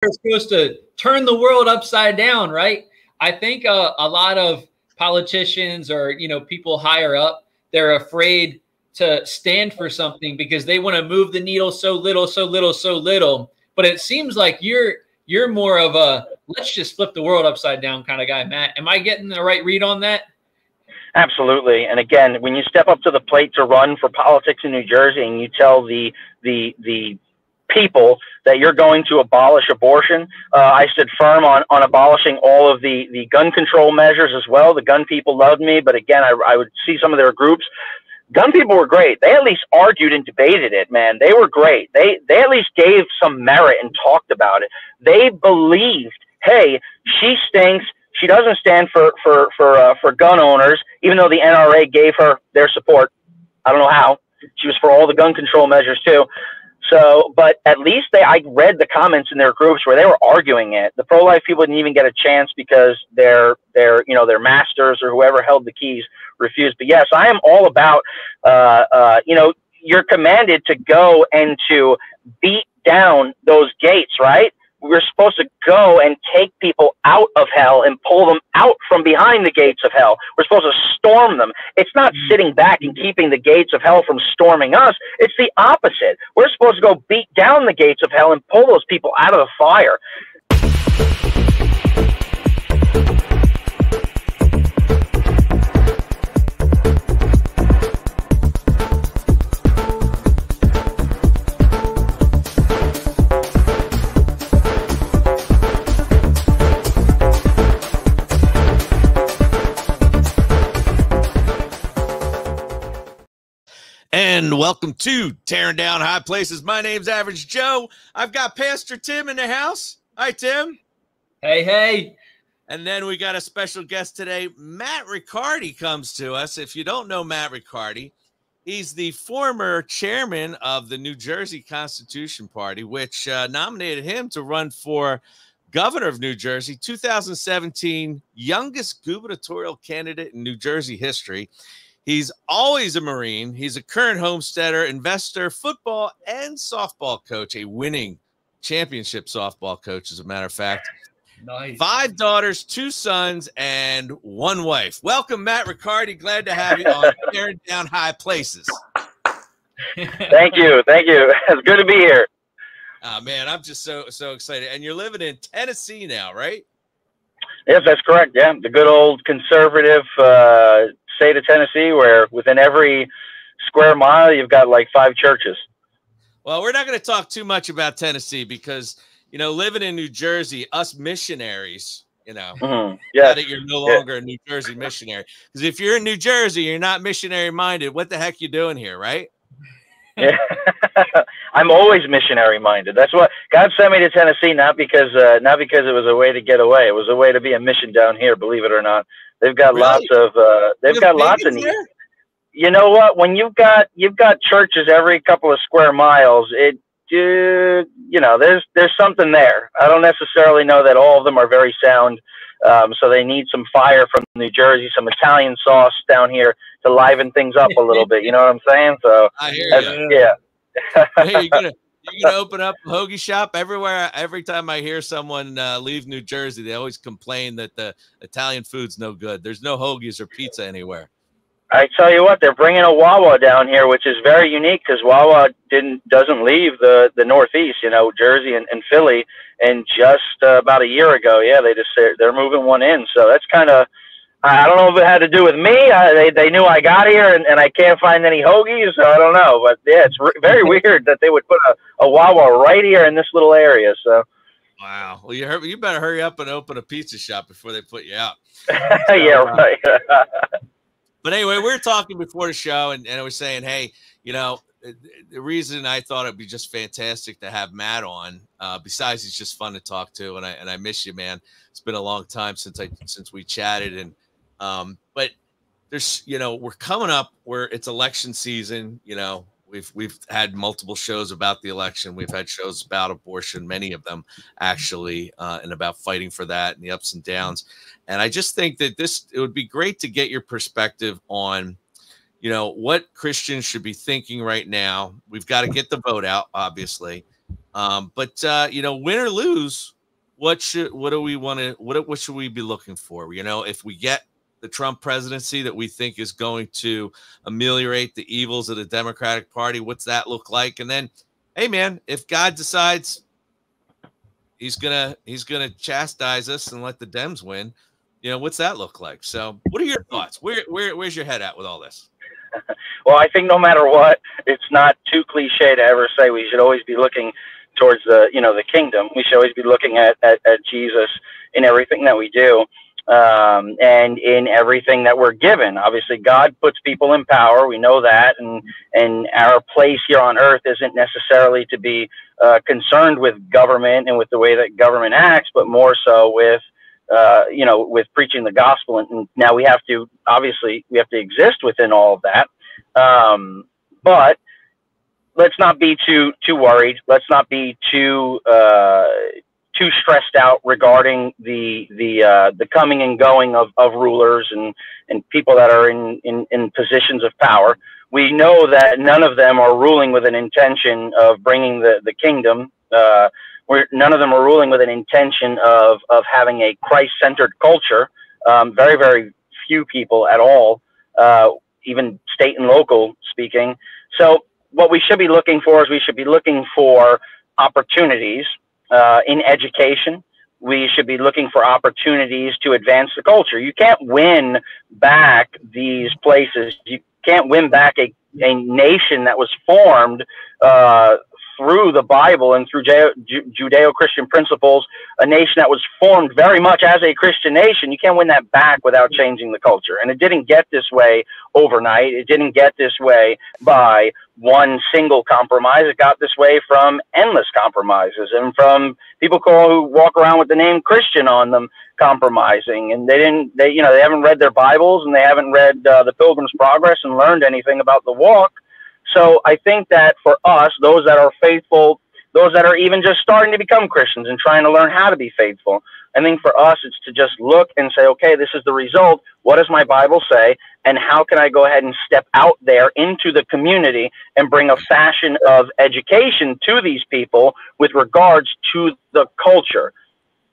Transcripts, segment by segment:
are supposed to turn the world upside down, right? I think a lot of politicians or, people higher up, they're afraid to stand for something because they want to move the needle so little, so little, so little. But it seems like you're more of a let's just flip the world upside down kind of guy, Matt. Am I getting the right read on that? Absolutely. And again, when you step up to the plate to run for politics in New Jersey and you tell the people that you're going to abolish abortion, I stood firm on abolishing all of the gun control measures as well. The gun people loved me, but again, I would see some of their groups. Gun people were great. They at least argued and debated it, man. They were great. They at least gave some merit and talked about it. They believed, hey, she stinks. She doesn't stand for gun owners, even though the NRA gave her their support. I don't know how. She was for all the gun control measures too. So, but at least I read the comments in their groups where they were arguing it. The pro-life people didn't even get a chance because their masters or whoever held the keys refused. But yes, I am all about, you're commanded to go and to beat down those gates, right? We're supposed to go and take people out of hell and pull them out from behind the gates of hell. We're supposed to storm them. It's not sitting back and keeping the gates of hell from storming us. It's the opposite. We're supposed to go beat down the gates of hell and pull those people out of the fire. And welcome to Tearing Down High Places. My name's Average Joe. I've got Pastor Tim in the house. Hi, Tim. Hey, hey. And then we got a special guest today. Matt Riccardi comes to us. If you don't know Matt Riccardi, he's the former chairman of the New Jersey Constitution Party, which nominated him to run for governor of New Jersey, 2017 youngest gubernatorial candidate in New Jersey history. He's always a Marine. He's a current homesteader, investor, football, and softball coach, a winning championship softball coach, as a matter of fact. Nice. 5 daughters, 2 sons, and 1 wife. Welcome, Matt Riccardi. Glad to have you on Tearing Down High Places. Thank you. Thank you. It's good to be here. Man, I'm just so excited. And you're living in Tennessee now, right? Yes, that's correct. Yeah, the good old conservative state of Tennessee, where within every square mile you've got like 5 churches. Well, we're not going to talk too much about Tennessee because, living in New Jersey, us missionaries, now that you're no longer a New Jersey missionary. Because if you're in New Jersey, you're not missionary minded. What the heck you doing here, right? Yeah. I'm always missionary minded. That's what God sent me to Tennessee, not because it was a way to get away. It was a way to be a mission down here, believe it or not. They've got lots of needs. You know what? When you've got churches every couple of square miles, there's something there. I don't necessarily know that all of them are very sound. So they need some fire from New Jersey, some Italian sauce down here to liven things up a little bit. You know what I'm saying? So I hear you. Yeah. Hey, you're gonna open up a hoagie shop everywhere. Every time I hear someone leave New Jersey, they always complain that the Italian food's no good. There's no hoagies or pizza anywhere. I tell you what, they're bringing a Wawa down here, which is very unique because Wawa doesn't leave the Northeast, Jersey and Philly. And just about a year ago, they're moving one in. So that's kind of, I don't know if it had to do with me. They knew I got here and I can't find any hoagies. So I don't know. But yeah, it's very weird that they would put a Wawa right here in this little area. So. Wow. Well, you better hurry up and open a pizza shop before they put you out. Yeah, right. But anyway, we were talking before the show and I was saying, hey, the reason I thought it'd be just fantastic to have Matt on, besides he's just fun to talk to, and I miss you, man. It's been a long time since we chatted, and but there's we're coming up where it's election season. We've had multiple shows about the election. We've had shows about abortion, many of them actually, and about fighting for that and the ups and downs. And I just think that it would be great to get your perspective on what Christians should be thinking right now. We've got to get the vote out, obviously. But you know, win or lose, what should we be looking for? You know, if we get the Trump presidency that we think is going to ameliorate the evils of the Democratic Party, what's that look like? And then, hey man, if God decides he's gonna chastise us and let the Dems win, you know, what's that look like? So what are your thoughts? Where's your head at with all this? Well, I think no matter what, it's not too cliche to ever say we should always be looking towards the, you know, the kingdom. We should always be looking at Jesus in everything that we do, and in everything that we're given. Obviously, God puts people in power. We know that, and our place here on earth isn't necessarily to be concerned with government and with the way that government acts, but more so with you know, with preaching the gospel. And now we have to exist within all of that. But let's not be too worried. Let's not be too stressed out regarding the coming and going of rulers and people that are in positions of power. We know that none of them are ruling with an intention of bringing the kingdom. None of them are ruling with an intention of having a Christ-centered culture. Very, very few people at all, even state and local speaking. So what we should be looking for is we should be looking for opportunities in education. We should be looking for opportunities to advance the culture. You can't win back these places. You can't win back a nation that was formed through the Bible and through Judeo-Christian principles, a nation that was formed very much as a Christian nation. You can't win that back without changing the culture. And it didn't get this way overnight. It didn't get this way by one single compromise. It got this way from endless compromises and from people who walk around with the name Christian on them compromising. And they haven't read their Bibles, and they haven't read the Pilgrim's Progress and learned anything about the walk. So I think that for us, those that are faithful, those that are even just starting to become Christians and trying to learn how to be faithful, I think for us, it's to just look and say, okay, this is the result. What does my Bible say? And how can I go ahead and step out there into the community and bring a fashion of education to these people with regards to the culture,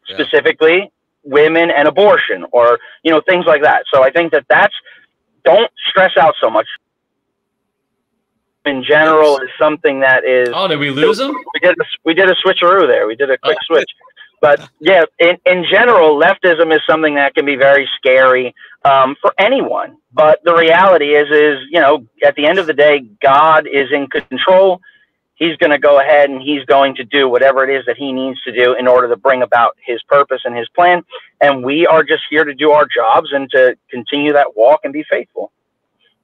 specifically women and abortion, or, you know, things like that. So I think don't stress out so much. In general, is something that is. Oh, did we lose him? We did a switcheroo there. We did a quick switch. But yeah, in general, leftism is something that can be very scary for anyone. But the reality is, you know, at the end of the day, God is in control. He's going to go ahead and he's going to do whatever it is that he needs to do in order to bring about his purpose and his plan. And we are just here to do our jobs and to continue that walk and be faithful.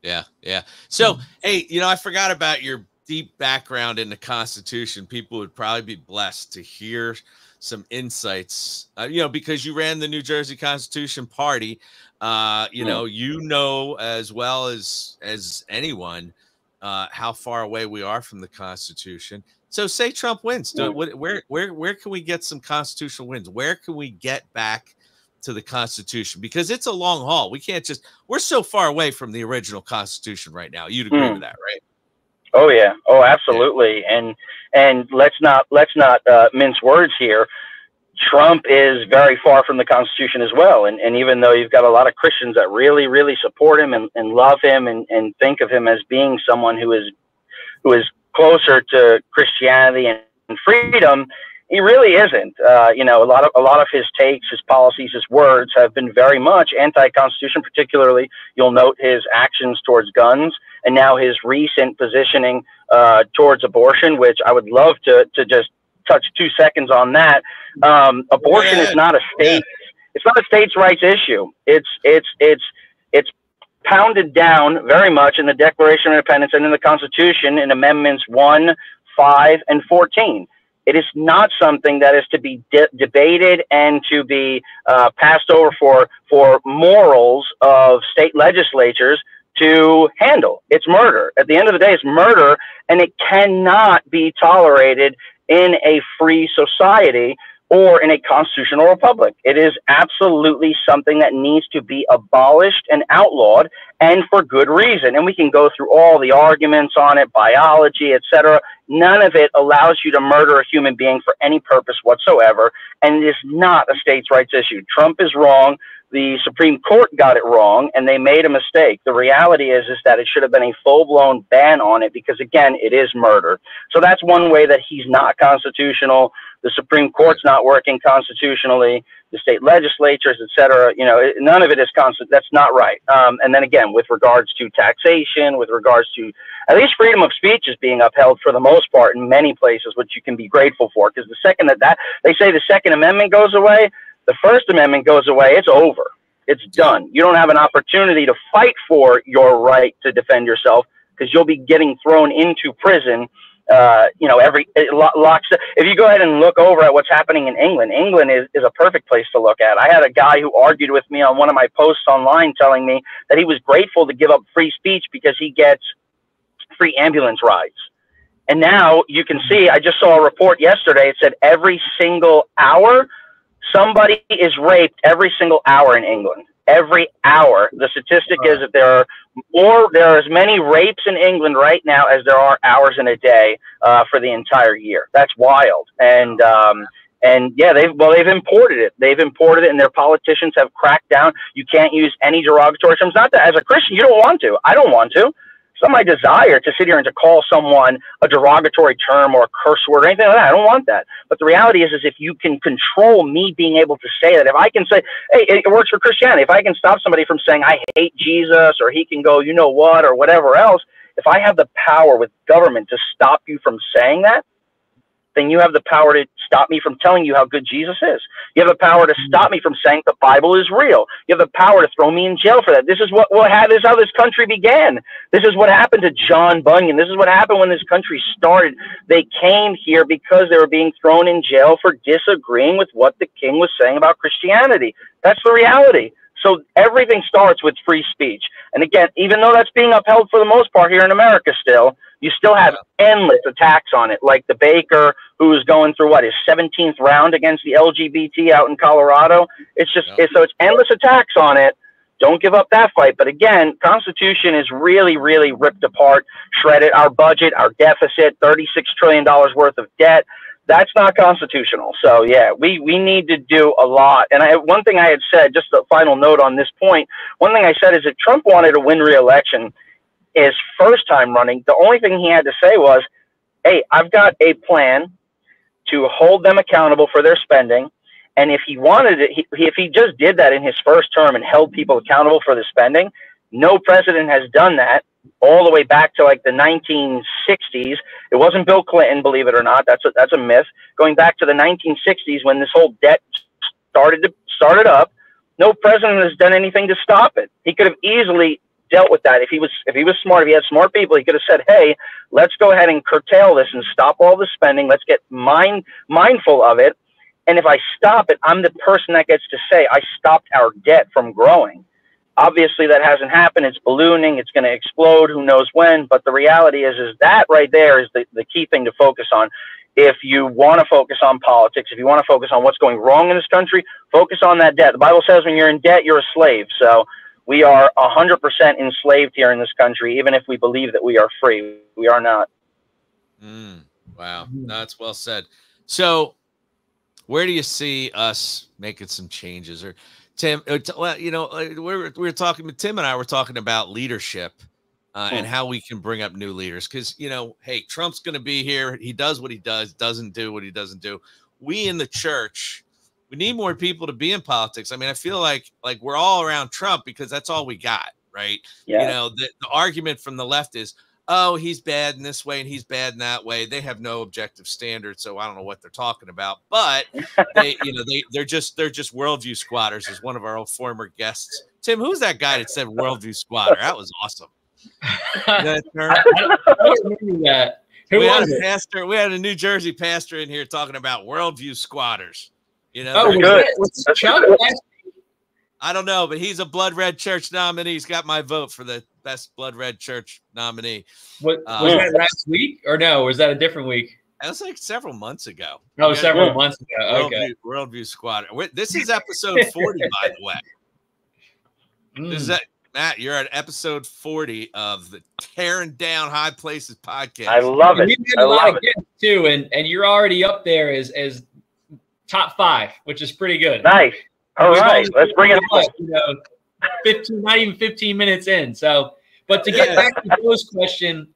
Yeah, yeah. So, hey, you know, I forgot about your deep background in the Constitution. People would probably be blessed to hear some insights, you know, because you ran the New Jersey Constitution Party. You know as well as anyone how far away we are from the Constitution. So, say Trump wins. Where can we get some constitutional wins? Where can we get back to the Constitution? Because it's a long haul. We're so far away from the original Constitution right now. You'd agree with that, right? Oh yeah. Oh, absolutely. Yeah. And let's not mince words here. Trump is very far from the Constitution as well. And even though you've got a lot of Christians that really, really support him and love him and think of him as being someone who is closer to Christianity and freedom, he really isn't. You know, a lot of his takes, his policies, his words have been very much anti-Constitution. Particularly, you'll note his actions towards guns, and now his recent positioning towards abortion, which I would love to just touch 2 seconds on that. Abortion is not a state. It's not a states' rights issue. It's pounded down very much in the Declaration of Independence and in the Constitution in Amendments 1, 5, and 14. It is not something that is to be debated and to be passed over for morals of state legislatures to handle. It's murder. At the end of the day, it's murder, and it cannot be tolerated in a free society or in a constitutional republic. It is absolutely something that needs to be abolished and outlawed, and for good reason. And we can go through all the arguments on it, biology, etc. None of it allows you to murder a human being for any purpose whatsoever, and it is not a states' rights issue. Trump is wrong. The Supreme Court got it wrong, and they made a mistake. The reality is that it should have been a full-blown ban on it because, again, it is murder. So that's one way that he's not constitutional. The Supreme Court's not working constitutionally. The state legislatures, et cetera, you know, none of it is constant. That's not right. And then again, with regards to taxation, with regards to at least freedom of speech is being upheld for the most part in many places, which you can be grateful for. Because the second that they say the Second Amendment goes away, the First Amendment goes away, it's over. It's done. You don't have an opportunity to fight for your right to defend yourself because you'll be getting thrown into prison. You know, if you go ahead and look over at what's happening in England, England is a perfect place to look at. I had a guy who argued with me on one of my posts online telling me that he was grateful to give up free speech because he gets free ambulance rides. And now you can see, I just saw a report yesterday. It said every single hour, somebody is raped every single hour in England. Every hour. The statistic is that there are as many rapes in England right now as there are hours in a day for the entire year. That's wild. And yeah, they've imported it. They've imported it, and their politicians have cracked down. You can't use any derogatory terms. Not that as a Christian, you don't want to. I don't want to. It's not my desire to sit here and to call someone a derogatory term or a curse word or anything like that. I don't want that. But the reality is if you can control me being able to say that, if I can say, hey, it works for Christianity. If I can stop somebody from saying, I hate Jesus, or he can go, you know what, or whatever else, if I have the power with government to stop you from saying that, then you have the power to stop me from telling you how good Jesus is. You have the power to stop me from saying the Bible is real. You have the power to throw me in jail for that. This is this is how this country began. This is what happened to John Bunyan. This is what happened when this country started. They came here because they were being thrown in jail for disagreeing with what the king was saying about Christianity. That's the reality. So everything starts with free speech. And again, even though that's being upheld for the most part here in America still, you still have endless attacks on it, like the baker who is going through, his 17th round against the LGBT out in Colorado. It's just, so it's endless attacks on it. Don't give up that fight. But again, Constitution is really, really ripped apart, shredded. Our budget, our deficit, $36 trillion worth of debt. That's not constitutional. So yeah, we need to do a lot. And one thing I had said, just a final note on this point, one thing I said is if Trump wanted to win re-election his first time running, the only thing he had to say was, hey, I've got a plan to hold them accountable for their spending. And if he wanted it, if he just did that in his first term and held people accountable for the spending, no president has done that all the way back to like the 1960s. It wasn't Bill Clinton, believe it or not. That's a myth. Going back to the 1960s when this whole debt started up, no president has done anything to stop it. He could have easily dealt with that. If he was smart, if he had smart people, he could have said, hey, let's go ahead and curtail this and stop all the spending. Let's get mindful of it. And if I stop it, I'm the person that gets to say I stopped our debt from growing. Obviously, that hasn't happened. It's ballooning. It's going to explode. Who knows when? But the reality is that right there is the key thing to focus on. If you want to focus on politics, if you want to focus on what's going wrong in this country, focus on that debt. The Bible says when you're in debt, you're a slave. So we are 100% enslaved here in this country, even if we believe that we are free. We are not. Wow. No, that's well said. So where do you see us making some changes? Or Tim, you know, we were talking, Tim and I were talking about leadership and how we can bring up new leaders. Because, you know, hey, Trump's going to be here. He does what he does, doesn't do what he doesn't do. We in the church, we need more people to be in politics. I mean, I feel like we're all around Trump because that's all we got, right? Yeah. You know, the argument from the left is, oh, he's bad in this way and he's bad in that way. They have no objective standard, so I don't know what they're talking about. But they, you know, they're just worldview squatters, as one of our old former guests. Tim, who's that guy that said worldview squatter? That was awesome. I don't remember that. We had a New Jersey pastor in here talking about worldview squatters. You know, was Chuck? I don't know, but he's a Blood Red Church nominee. He's got my vote for the best Blood Red Church nominee. Was that last week or no? Was that a different week? That was like several months ago. Oh, several months ago. Okay. Worldview Squad. This is episode 40, by the way. This is Matt, you're at episode 40 of the Tearing Down High Places podcast. I love it. We've had a lot of guests too, and you're already up there as top 5, which is pretty good. Nice. All right, let's bring it up. You know, 15, not even 15 minutes in. So, but to get back to Joe's question,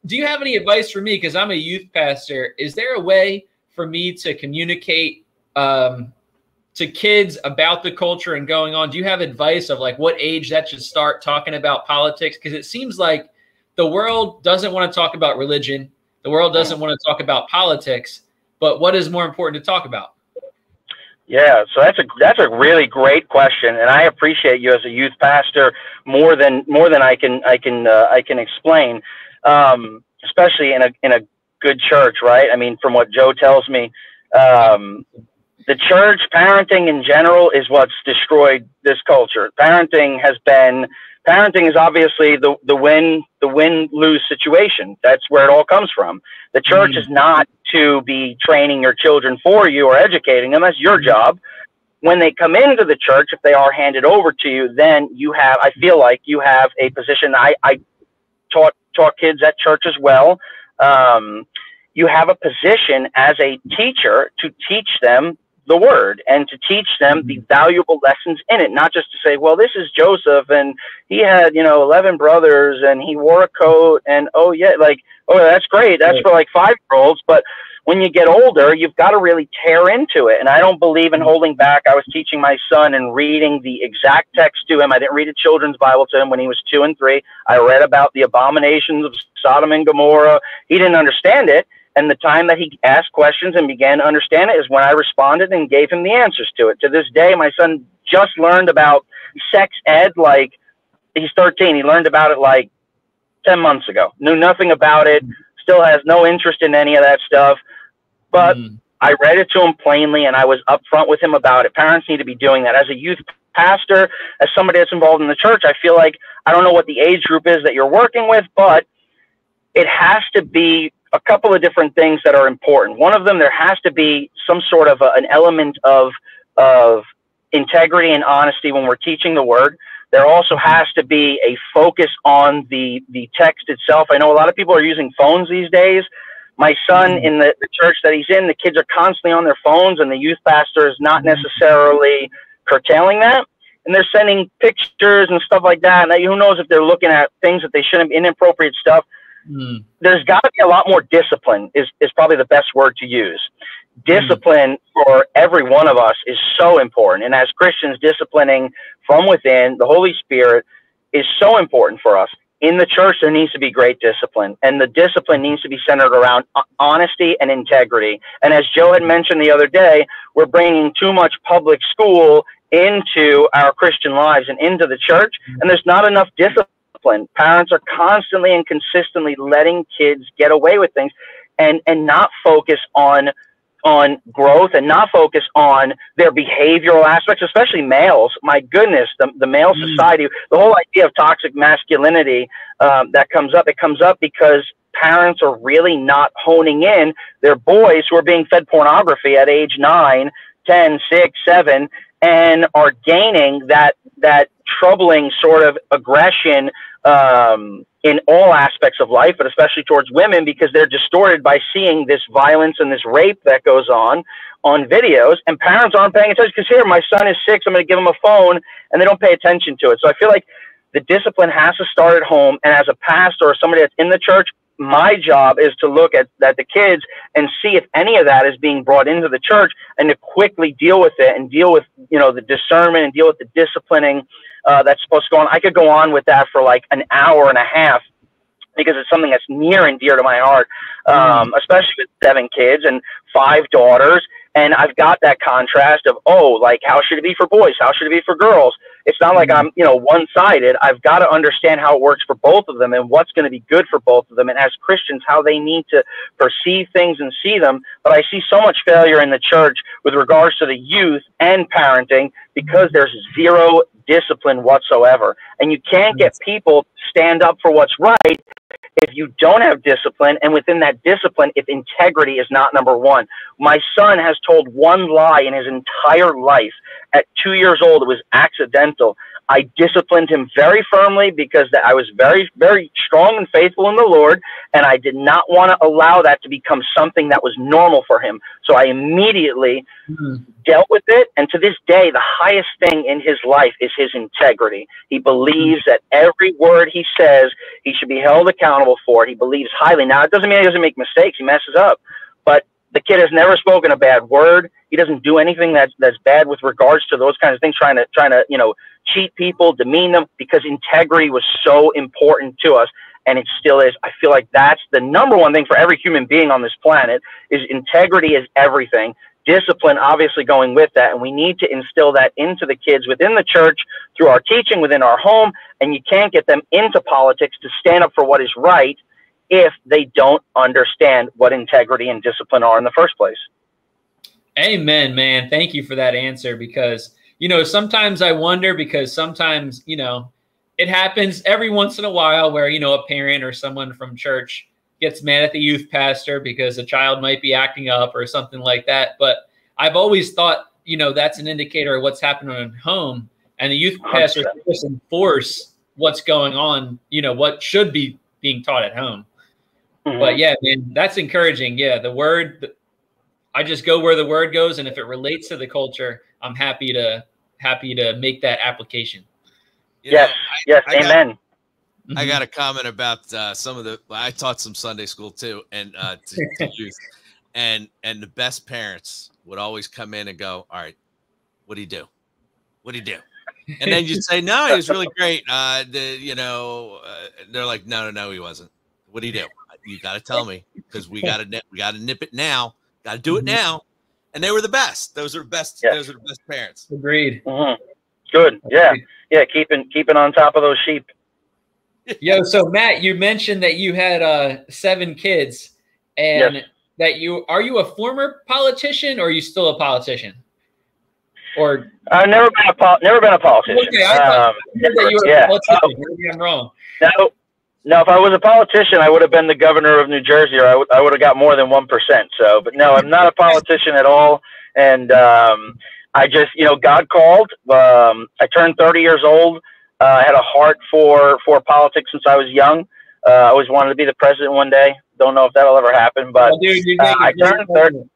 do you have any advice for me? Because I'm a youth pastor. Is there a way for me to communicate to kids about the culture and going on? Do you have advice of like what age that should start talking about politics? Because it seems like the world doesn't want to talk about religion. The world doesn't want to talk about politics. But what is more important to talk about? Yeah, so that's a really great question, and I appreciate you as a youth pastor more than I can explain, especially in a good church, right? I mean, from what Joe tells me, the church, parenting in general, is what's destroyed this culture. Parenting is obviously the win-lose situation. That's where it all comes from. The church is not to be training your children for you or educating them. That's your job. When they come into the church, if they are handed over to you, then I feel like you have a position. I taught kids at church as well. You have a position as a teacher to teach them the word and to teach them the valuable lessons in it, not just to say, well, this is Joseph and he had, 11 brothers and he wore a coat and, oh that's great. That's for like 5-year-olds. But when you get older, you've got to really tear into it. And I don't believe in holding back. I was teaching my son and reading the exact text to him. I didn't read a children's Bible to him when he was 2 and 3. I read about the abominations of Sodom and Gomorrah. He didn't understand it. And the time that he asked questions and began to understand it is when I responded and gave him the answers to it. To this day, my son just learned about sex ed. Like, he's 13. He learned about it like 10 months ago. Knew nothing about it. Still has no interest in any of that stuff. But I read it to him plainly, and I was upfront with him about it. Parents need to be doing that. As a youth pastor, as somebody that's involved in the church, I feel like I don't know what the age group is that you're working with, but it has to be a couple of different things that are important. One of them, there has to be some sort of an element of integrity and honesty when we're teaching the word. There also has to be a focus on the text itself. I know a lot of people are using phones these days. My son, in the church that he's in, the kids are constantly on their phones, and the youth pastor is not necessarily curtailing that. And they're sending pictures and stuff like that. And who knows if they're looking at things that they shouldn't, inappropriate stuff. There's got to be a lot more discipline is probably the best word to use. Discipline for every one of us is so important. And as Christians, disciplining from within, the Holy Spirit is so important for us. In the church, there needs to be great discipline. And the discipline needs to be centered around honesty and integrity. And as Joe had mentioned the other day, we're bringing too much public school into our Christian lives and into the church. And there's not enough discipline. Parents are constantly and consistently letting kids get away with things and not focus on growth and not focus on their behavioral aspects, especially males. My goodness, the male society, the whole idea of toxic masculinity that comes up, it comes up because parents are really not honing in their boys who are being fed pornography at age 9, 10, 6, 7, and are gaining that troubling sort of aggression in all aspects of life, but especially towards women, because they're distorted by seeing this violence and this rape that goes on videos, and parents aren't paying attention. Because here, my son is 6, I'm going to give him a phone, and they don't pay attention to it. So I feel like the discipline has to start at home, and as a pastor or somebody that's in the church, my job is to look at the kids and see if any of that is being brought into the church, and to quickly deal with it and deal with, the discernment and deal with the disciplining that's supposed to go on. I could go on with that for like an hour and a half because it's something that's near and dear to my heart, especially with 7 kids and 5 daughters. And I've got that contrast of, how should it be for boys? How should it be for girls? It's not like I'm, one-sided. I've got to understand how it works for both of them and what's going to be good for both of them. And as Christians, how they need to perceive things and see them. But I see so much failure in the church with regards to the youth and parenting because there's zero discipline whatsoever. And you can't get people to stand up for what's right if you don't have discipline, and within that discipline, if integrity is not number one. My son has told one lie in his entire life. At 2 years old, it was accidental. I disciplined him very firmly because I was very, very strong and faithful in the Lord, and I did not want to allow that to become something that was normal for him. So I immediately dealt with it, and to this day, the highest thing in his life is his integrity. He believes that every word he says, he should be held accountable for it. He believes highly. Now, it doesn't mean he doesn't make mistakes. He messes up, but the kid has never spoken a bad word. He doesn't do anything that's bad with regards to those kinds of things, trying to cheat people, demean them, because integrity was so important to us, and it still is. I feel like that's the number one thing for every human being on this planet. Is integrity is everything. Discipline obviously going with that, and we need to instill that into the kids within the church through our teaching within our home, and you can't get them into politics to stand up for what is right if they don't understand what integrity and discipline are in the first place. Amen, man. Thank you for that answer, because, sometimes I wonder, because sometimes, it happens every once in a while where, a parent or someone from church gets mad at the youth pastor because a child might be acting up or something like that. But I've always thought, that's an indicator of what's happening at home, and the youth pastor should just enforce what's going on, what should be being taught at home. But yeah, man, that's encouraging. Yeah, the word, I just go where the word goes, and if it relates to the culture, I'm happy to make that application. Yes, amen. I got a comment about I taught some Sunday school too, and to youth, and the best parents would always come in and go, "All right, what do you do? What do you do?" And then you say, "No, he was really great." They're like, "No, he wasn't. What do you do? You got to tell me, because we got to nip it now. Got to do it now." And they were the best. Those are the best. Yes. Those are the best parents. Agreed. Good. Yeah. Yeah. Keeping on top of those sheep. Yo, so Matt, you mentioned that you had 7 kids, and that are you a former politician, or are you still a politician? Or I've never been a politician. Okay, I thought that you were a politician. Maybe I'm wrong. No, if I was a politician, I would have been the governor of New Jersey, or I would have got more than 1%. So, but no, I'm not a politician at all. And I just, God called. I turned 30 years old. I had a heart for politics since I was young. I always wanted to be the president one day. Don't know if that'll ever happen, but I turned 30.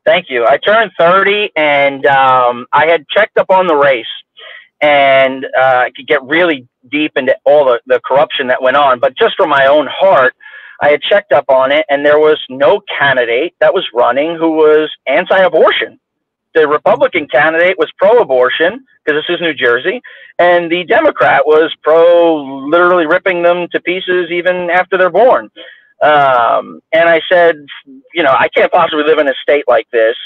Thank you. I turned 30, and I had checked up on the race, and I could get really deep into all the corruption that went on. But just from my own heart, I had checked up on it, and there was no candidate that was running who was anti-abortion. The Republican candidate was pro-abortion, because this is New Jersey, and the Democrat was literally ripping them to pieces even after they're born. And I said, I can't possibly live in a state like this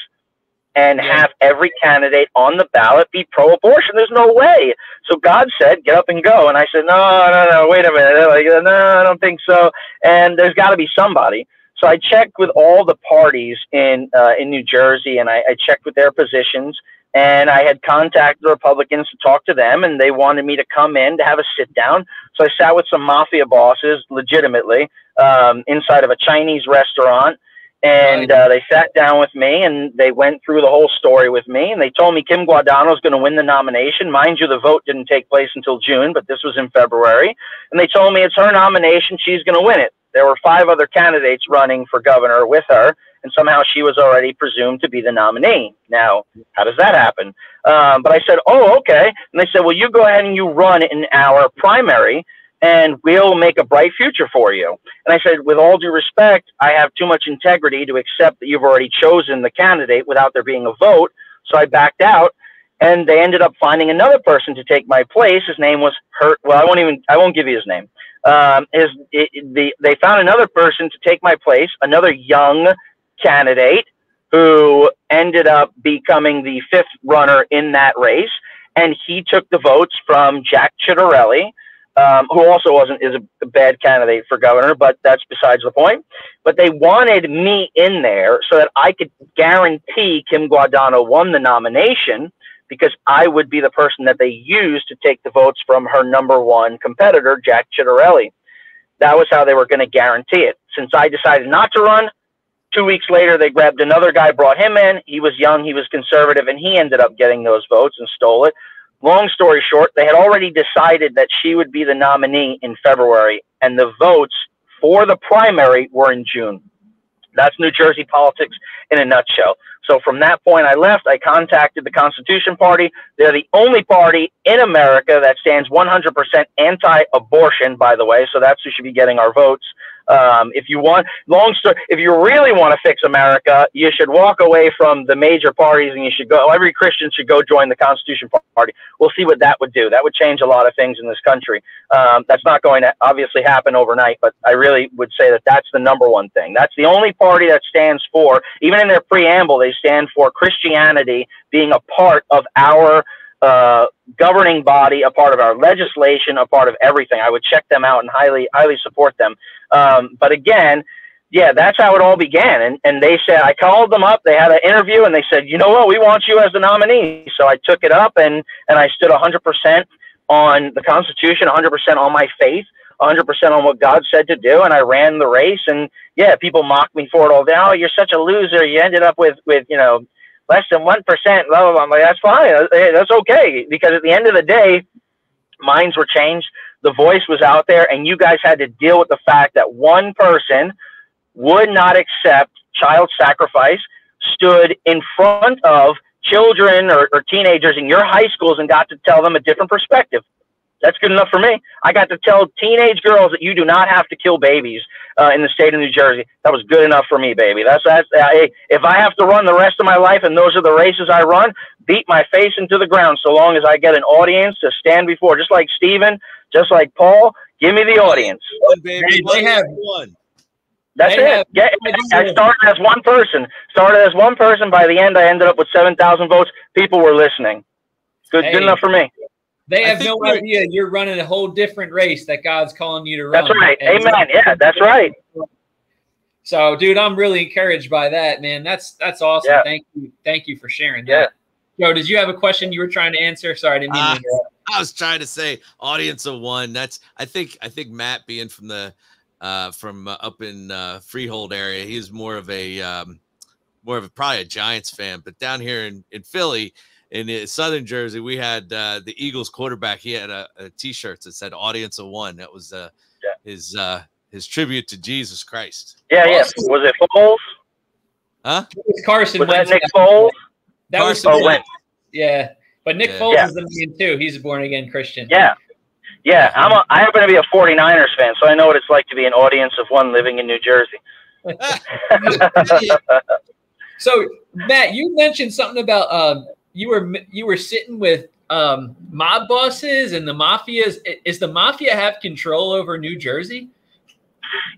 and have every candidate on the ballot be pro-abortion. There's no way. So God said, get up and go. And I said, no, wait a minute. They're like, no, I don't think so. And there's got to be somebody. So I checked with all the parties in New Jersey, and I checked with their positions, and I had contacted the Republicans to talk to them, and they wanted me to come in to have a sit down. So I sat with some mafia bosses, legitimately, inside of a Chinese restaurant. And they sat down with me, and they went through the whole story with me. And they told me Kim Guadagno is going to win the nomination. Mind you, the vote didn't take place until June, but this was in February. And they told me it's her nomination. She's going to win it. There were 5 other candidates running for governor with her, and somehow she was already presumed to be the nominee. Now, how does that happen? But I said, oh, okay. And they said, well, you go ahead and you run in our primary, and we'll make a bright future for you. And I said, with all due respect, I have too much integrity to accept that you've already chosen the candidate without there being a vote. So I backed out, and they ended up finding another person to take my place. His name was well, I won't give you his name. They found another person to take my place, another young candidate who ended up becoming the 5th runner in that race. And he took the votes from Jack Ciattarelli, who also is a bad candidate for governor, but that's besides the point. But they wanted me in there so that I could guarantee Kim Guadagno won the nomination, because I would be the person that they used to take the votes from her #1 competitor, Jack Ciattarelli. That was how they were going to guarantee it. Since I decided not to run, 2 weeks later, they grabbed another guy, brought him in. He was young, he was conservative, and he ended up getting those votes and stole it. Long story short, they had already decided that she would be the nominee in February, and the votes for the primary were in June. That's New Jersey politics in a nutshell. So from that point, I left. I contacted the Constitution Party. They're the only party in America that stands 100% anti-abortion, by the way. So that's who should be getting our votes. If you want, if you really want to fix America, you should walk away from the major parties and you should go. Every Christian should go join the Constitution Party. We'll see what that would do. That would change a lot of things in this country. That's not going to obviously happen overnight, but I really would say that that's the #1 thing. That's the only party that stands for, even in their preamble, they stand for Christianity being a part of our governing body, a part of our legislation, a part of everything. I would check them out and highly support them. But again, yeah, that's how it all began. And they said, I called them up, they had an interview, and they said, you know what, we want you as the nominee. So I took it up, and I stood 100% on the Constitution, 100% on my faith, 100% on what God said to do, and I ran the race. And yeah, people mocked me for it all day. Oh, you're such a loser. You ended up with you know, less than 1%, blah, blah, blah. I'm like, that's fine. That's okay. Because at the end of the day, minds were changed. The voice was out there, and you guys had to deal with the fact that one person would not accept child sacrifice, stood in front of children or teenagers in your high schools and got to tell them a different perspective. That's good enough for me. I got to tell teenage girls that you do not have to kill babies in the state of New Jersey. That was good enough for me, baby. If I have to run the rest of my life and those are the races I run, beat my face into the ground so long as I get an audience to stand before, just like Stephen, just like Paul. Give me the audience. Baby. They have one. That's it. I started as one person. By the end, I ended up with 7,000 votes. People were listening. Good enough for me. They have no idea you're running a whole different race that God's calling you to run. That's right. Amen. Yeah, that's right. So, dude, I'm really encouraged by that, man. That's awesome. Yeah. Thank you for sharing that. Yeah. Joe, did you have a question you were trying to answer? Sorry, I didn't mean to interrupt. I was trying to say audience of one. That's I think Matt being from the from up in Freehold area, he's more of probably a Giants fan, but down here in Philly. In Southern Jersey, we had the Eagles quarterback. He had a T-shirt that said "Audience of One." That was his tribute to Jesus Christ. Yeah, awesome. Yeah. Was it Foles? Huh? It was Carson. Was that Nick Foles? That was Wentz. Yeah, but Nick Foles is the man too. He's a born-again Christian. Yeah. Yeah, I happen to be a 49ers fan, so I know what it's like to be an audience of one living in New Jersey. So, Matt, you mentioned something about you were sitting with mob bosses and the mafias. Is the mafia have control over New Jersey?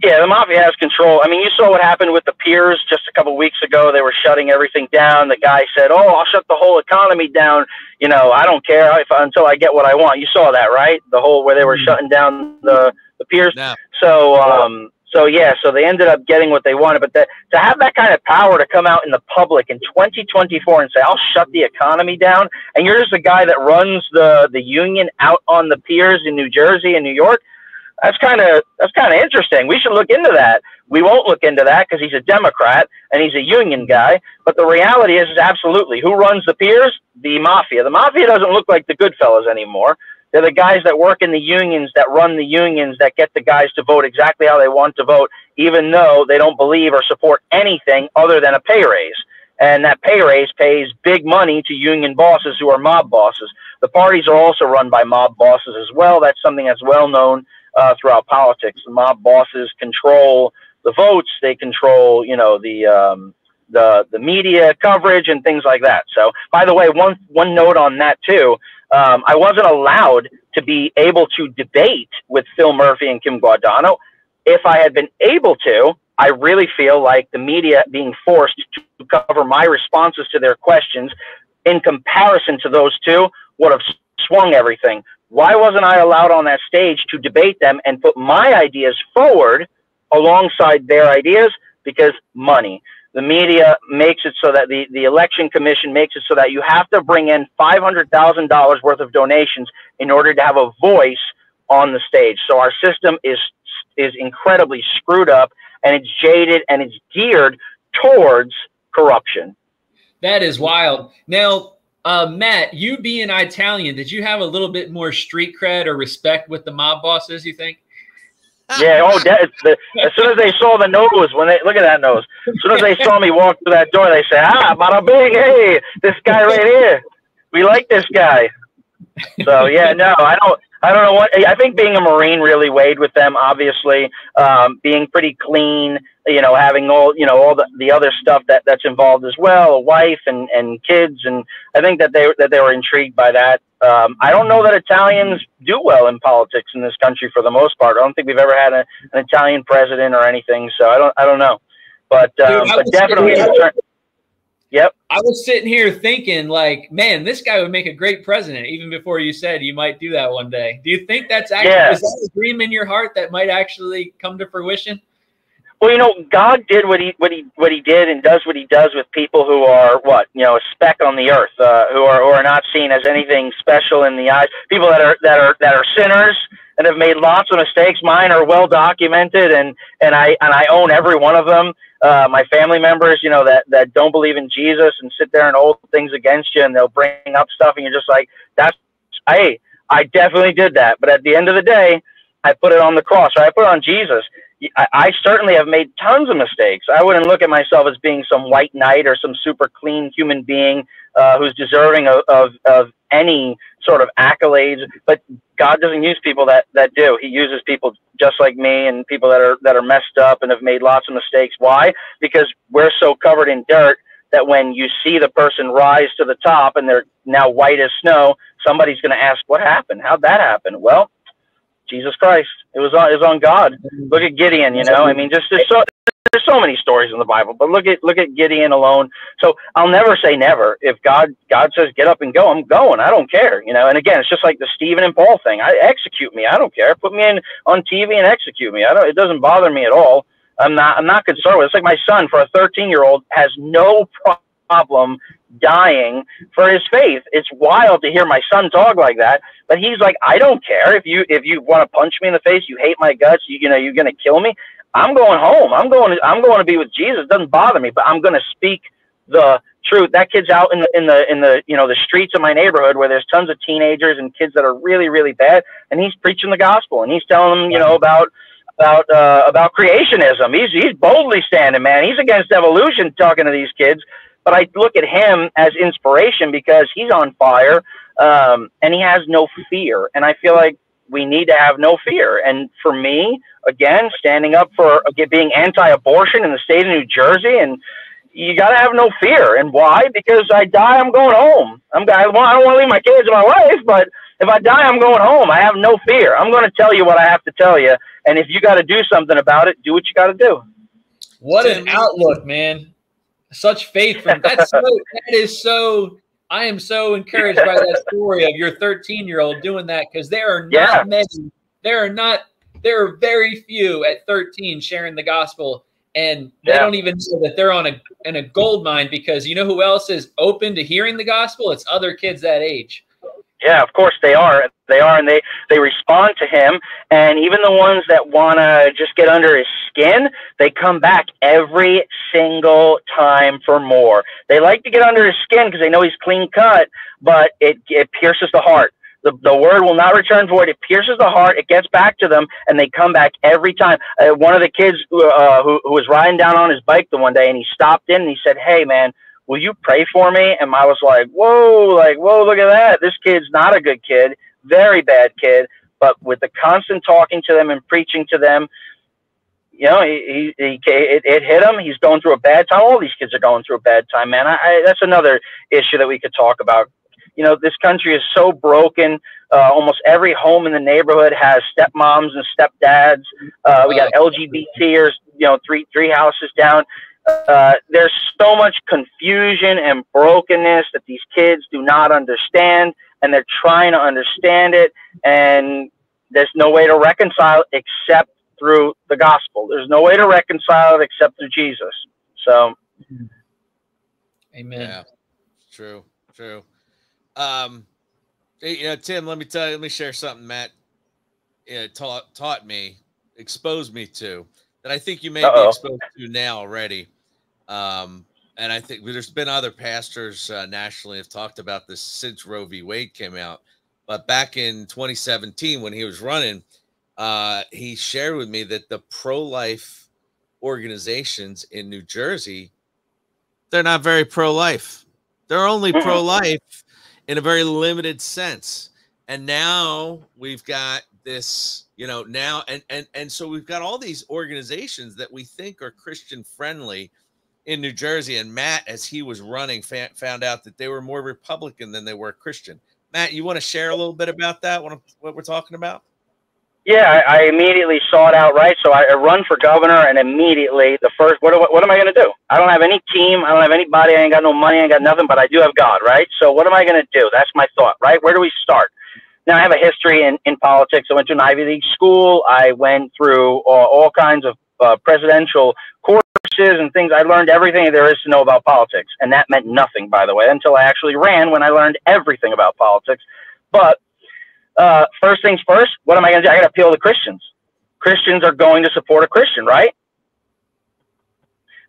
Yeah, the mafia has control. I mean, you saw what happened with the Pr0s just a couple of weeks ago. They were shutting everything down. The guy said, "Oh, I'll shut the whole economy down. You know, I don't care until I get what I want." You saw that, right? The whole where they were shutting down the Pr0s. Yeah. So they ended up getting what they wanted. But to have that kind of power to come out in the public in 2024 and say, "I'll shut the economy down," and you're just a guy that runs the union out on the piers in New Jersey and New York. That's kind of interesting. We should look into that. We won't look into that because he's a Democrat and he's a union guy. But the reality is absolutely, who runs the piers? The mafia. The mafia doesn't look like the good fellas anymore. They're the guys that work in the unions, that run the unions, that get the guys to vote exactly how they want to vote, even though they don't believe or support anything other than a pay raise. And that pay raise pays big money to union bosses who are mob bosses. The parties are also run by mob bosses as well. That's something that's well known throughout politics. The mob bosses control the votes. They control, you know, the media coverage and things like that. So, by the way, one note on that too. I wasn't allowed to be able to debate with Phil Murphy and Kim Guadagno. If I had been able to, I really feel like the media being forced to cover my responses to their questions in comparison to those two would have swung everything. Why wasn't I allowed on that stage to debate them and put my ideas forward alongside their ideas? Because money. The media makes it so that the election commission makes it so that you have to bring in $500,000 worth of donations in order to have a voice on the stage. So our system is incredibly screwed up, and it's jaded, and it's geared towards corruption. That is wild. Now, Matt, you being Italian, did you have a little bit more street cred or respect with the mob bosses, you think? Yeah. Oh, as soon as they saw the nose, look at that nose. As soon as they saw me walk through that door, they say, "Ah, bada bing, hey, this guy right here. We like this guy." So yeah, no, I don't know what. I think being a Marine really weighed with them. Obviously, being pretty clean, having all the other stuff that's involved as well, a wife and kids, and I think that they were intrigued by that. I don't know that Italians do well in politics in this country for the most part. I don't think we've ever had an Italian president or anything, so I don't know. But, but definitely. Yep. I was sitting here thinking, like, man, this guy would make a great president, even before you said you might do that one day. Do you think that's actually, is that a dream in your heart that might actually come to fruition? Well, God did what he did and does what he does with people who are a speck on the earth, who are not seen as anything special in the eyes. People that are sinners and have made lots of mistakes. Mine are well documented, and I own every one of them. My family members, that don't believe in Jesus and sit there and hold things against you, and they'll bring up stuff, and you're just like, I definitely did that. But at the end of the day, I put it on the cross, or I put it on Jesus. I certainly have made tons of mistakes. I wouldn't look at myself as being some white knight or some super clean human being who's deserving of any sort of accolades. But God doesn't use people that do. He uses people just like me and people that are messed up and have made lots of mistakes. Why? Because we're so covered in dirt that when you see the person rise to the top and they're now white as snow, somebody's going to ask, what happened? How'd that happen? Well, Jesus Christ. It was on God. Look at Gideon, I mean, there's so many stories in the Bible, but look at Gideon alone. So I'll never say never. If God says get up and go, I'm going. I don't care, And again, it's just like the Stephen and Paul thing. Execute me. I don't care. Put me on TV and execute me. It doesn't bother me at all. I'm not concerned with it. It's like my son, for a 13-year-old, has no problem dying for his faith. It's wild to hear my son talk like that, but he's like, I don't care if you want to punch me in the face, you hate my guts, you're going to kill me. I'm going home. I'm going to be with Jesus. It doesn't bother me, but I'm going to speak the truth. That kid's out in the streets of my neighborhood where there's tons of teenagers and kids that are really, really bad, and he's preaching the gospel, and he's telling them, about creationism. He's boldly standing, man. He's against evolution, talking to these kids. But I look at him as inspiration because he's on fire, and he has no fear. And I feel like we need to have no fear. And for me, again, standing up for being anti-abortion in the state of New Jersey, and you got to have no fear. And why? Because I die, I'm going home. I don't want to leave my kids and my wife, but if I die, I'm going home. I have no fear. I'm going to tell you what I have to tell you. And if you got to do something about it, do what you got to do. What an outlook, man. Such faith from I am so encouraged by that story of your 13-year-old doing that, because there are not many, there are very few at 13 sharing the gospel, and they don't even know that they're in a gold mine, because you know who else is open to hearing the gospel? It's other kids that age. Yeah, of course they are. And they respond to him. And even the ones that want to just get under his skin, they come back every single time for more. They like to get under his skin because they know he's clean cut, but it pierces the heart. The word will not return void. It pierces the heart. It gets back to them, and they come back every time. One of the kids who was riding down on his bike the one day, and he stopped in and he said, "Hey, man, will you pray for me?" And I was like, whoa, look at that. This kid's not a good kid, very bad kid. But with the constant talking to them and preaching to them, it hit him. He's going through a bad time. All these kids are going through a bad time, man. That's another issue that we could talk about. This country is so broken. Almost every home in the neighborhood has stepmoms and stepdads. We got LGBTers, three houses down. There's so much confusion and brokenness that these kids do not understand, and they're trying to understand it, and there's no way to reconcile except through the gospel. There's no way to reconcile it except through Jesus. So Amen. Yeah, true. Tim, let me share something Matt taught me, exposed me to, that I think you may be exposed to now already. And I think there's been other pastors nationally have talked about this since Roe v. Wade came out. But back in 2017, when he was running, he shared with me that the pro-life organizations in New Jersey, they're not very pro-life. They're only pro-life in a very limited sense. And now we've got this, now and so we've got all these organizations that we think are Christian friendly in New Jersey. And Matt, as he was running, found out that they were more Republican than they were Christian. Matt, you want to share a little bit about that? What we're talking about? Yeah, I immediately saw it outright. So I run for governor, and immediately the first, what am I going to do? I don't have any team. I don't have anybody. I ain't got no money. I ain't got nothing, but I do have God, right? So what am I going to do? That's my thought, right? Where do we start? Now, I have a history in politics. I went to an Ivy League school. I went through all kinds of presidential courses and things. I learned everything there is to know about politics. And that meant nothing, by the way, until I actually ran, when I learned everything about politics. But first things first, what am I going to do? I got to appeal to Christians. Christians are going to support a Christian, right?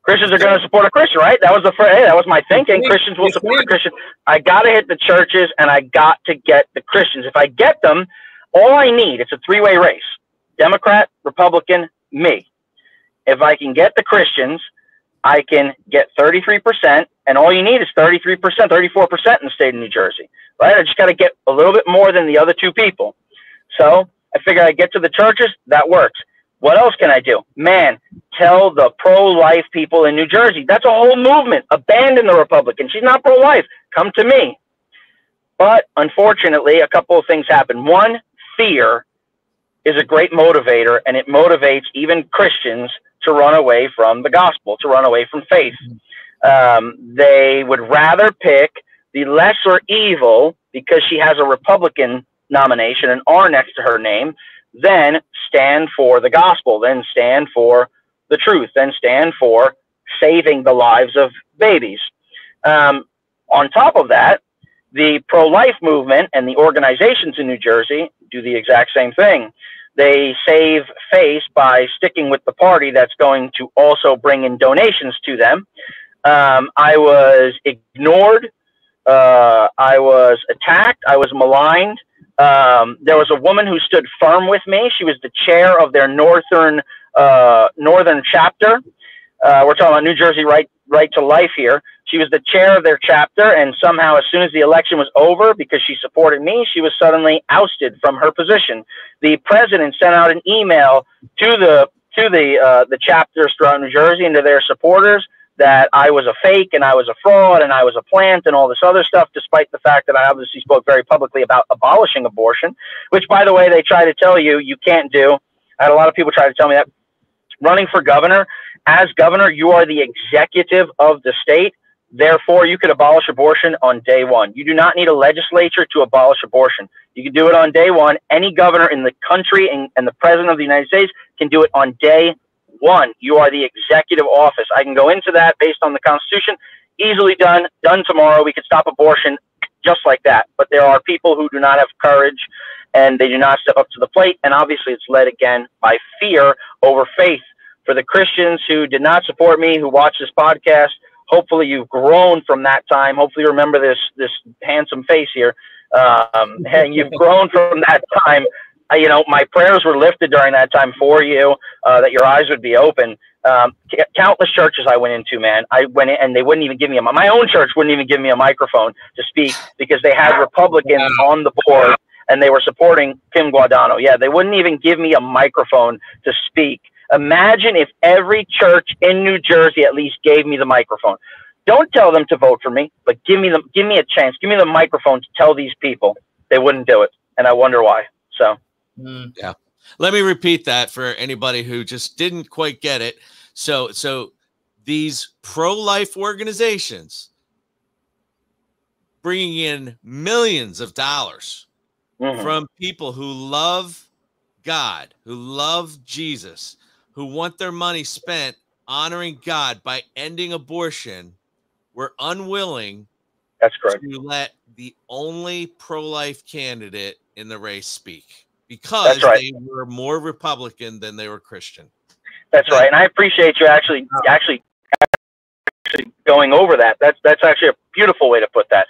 Christians are going to support a Christian, right? That was that was my thinking. Christians will support a Christian. I got to hit the churches, and I got to get the Christians. If I get them, all I need, it's a three-way race: Democrat, Republican, me. If I can get the Christians, I can get 33%, and all you need is 33%, 34% in the state of New Jersey, right? I just got to get a little bit more than the other two people. So I figure I get to the churches, that works. What else can I do? Man, tell the pro-life people in New Jersey. That's a whole movement. Abandon the Republican. She's not pro-life. Come to me. But unfortunately, a couple of things happen. One, fear is a great motivator, and it motivates even Christians to run away from the gospel, to run away from faith. They would rather pick the lesser evil because she has a Republican nomination, an R next to her name, then stand for the gospel, then stand for the truth, then stand for saving the lives of babies. On top of that, the pro-life movement and the organizations in New Jersey do the exact same thing. They save face by sticking with the party that's going to also bring in donations to them. I was ignored. I was attacked. I was maligned. There was a woman who stood firm with me. She was the chair of their northern chapter. We're talking about New Jersey right to life here. She was the chair of their chapter, and somehow, as soon as the election was over, because she supported me, she was suddenly ousted from her position. The president sent out an email to the chapters throughout New Jersey and to their supporters that I was a fake and I was a fraud and I was a plant and all this other stuff, despite the fact that I obviously spoke very publicly about abolishing abortion, which, by the way, they try to tell you can't do. I had a lot of people try to tell me that. Running for governor, as governor, you are the executive of the state. Therefore, you could abolish abortion on day one. You do not need a legislature to abolish abortion. You can do it on day one. Any governor in the country and the president of the United States can do it on day one. You are the executive office. I can go into that based on the Constitution. Easily done tomorrow. We could stop abortion just like that. But there are people who do not have courage, and they do not step up to the plate. And obviously, it's led again by fear over faith. For the Christians who did not support me, who watch this podcast, hopefully you've grown from that time. Hopefully you remember this handsome face here. And you've grown from that time. My prayers were lifted during that time for you, that your eyes would be open. Countless churches I went into, man. I went in and they wouldn't even give me my own church wouldn't even give me a microphone to speak because they had Republicans on the board and they were supporting Kim Guadagno. Yeah, they wouldn't even give me a microphone to speak. Imagine if every church in New Jersey at least gave me the microphone. Don't tell them to vote for me, but give me a chance. Give me the microphone to tell these people. They wouldn't do it, and I wonder why. So, yeah. Let me repeat that for anybody who just didn't quite get it. So these pro-life organizations bringing in millions of dollars from people who love God, who love Jesus, who want their money spent honoring God by ending abortion were unwilling That's correct. to let the only pro-life candidate in the race speak because they were more Republican than they were Christian. That's right. And I appreciate you actually going over that. That's actually a beautiful way to put that.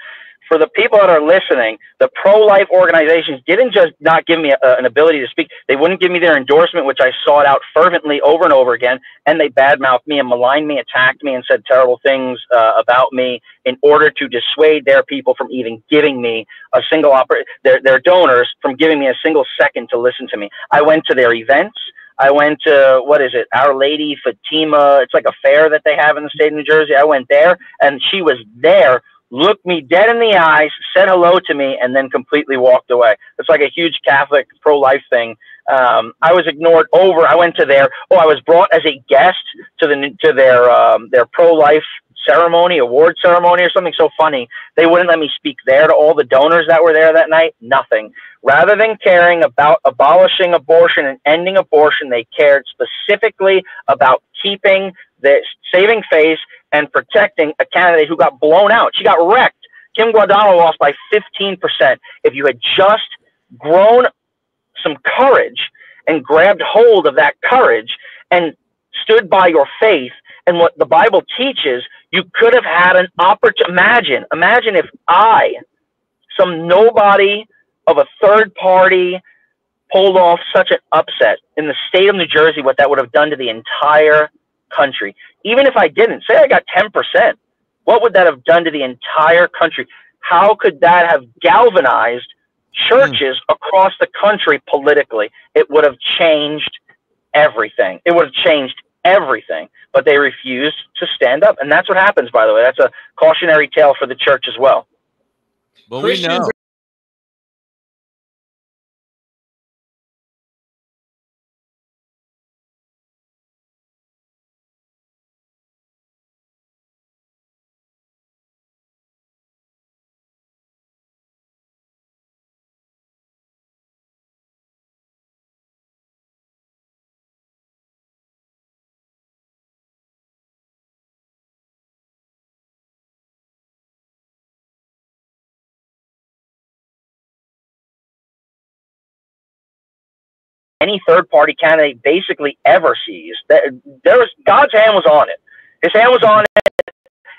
For the people that are listening, the pro-life organizations didn't just not give me an ability to speak. They wouldn't give me their endorsement, which I sought out fervently over and over again. And they badmouthed me and maligned me, attacked me, and said terrible things about me in order to dissuade their people from even giving me a single their donors from giving me a single second to listen to me. I went to their events. I went to, what is it, Our Lady Fatima. It's like a fair that they have in the state of New Jersey. I went there, and she was there, looked me dead in the eyes, said hello to me, and then completely walked away. It's like a huge Catholic pro-life thing. I was ignored over. I went to their, I was brought as a guest to their pro-life ceremony, award ceremony or something so funny. They wouldn't let me speak there to all the donors that were there that night. Nothing. Rather than caring about abolishing abortion and ending abortion, they cared specifically about keeping the saving face and protecting a candidate who got blown out. She got wrecked. Kim Guadagno lost by 15%. If you had just grown some courage and grabbed hold of that courage and stood by your faith and what the Bible teaches, you could have had an opportunity. Imagine if some nobody of a third party, pulled off such an upset in the state of New Jersey, what that would have done to the entire country. Even if I didn't, say I got 10%, what would that have done to the entire country? How could that have galvanized churches across the country politically? It would have changed everything. It would have changed everything, but they refused to stand up. And that's what happens, by the way. That's a cautionary tale for the church as well. Well, we know. Any third-party candidate basically ever sees. God's hand was on it. His hand was on it.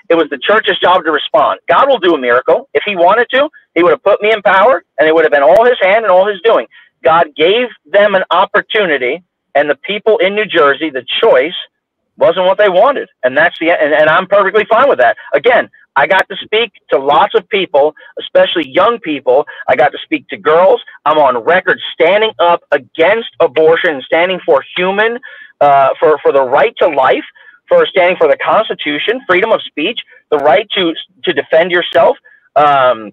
It was the church's job to respond. God will do a miracle. If he wanted to, he would have put me in power, and it would have been all his hand and all his doing. God gave them an opportunity, and the people in New Jersey, the choice wasn't what they wanted. And that's and I'm perfectly fine with that. Again, I got to speak to lots of people, especially young people. I got to speak to girls. I'm on record standing up against abortion and standing for human, for the right to life, for standing for the Constitution, freedom of speech, the right to defend yourself. Yeah,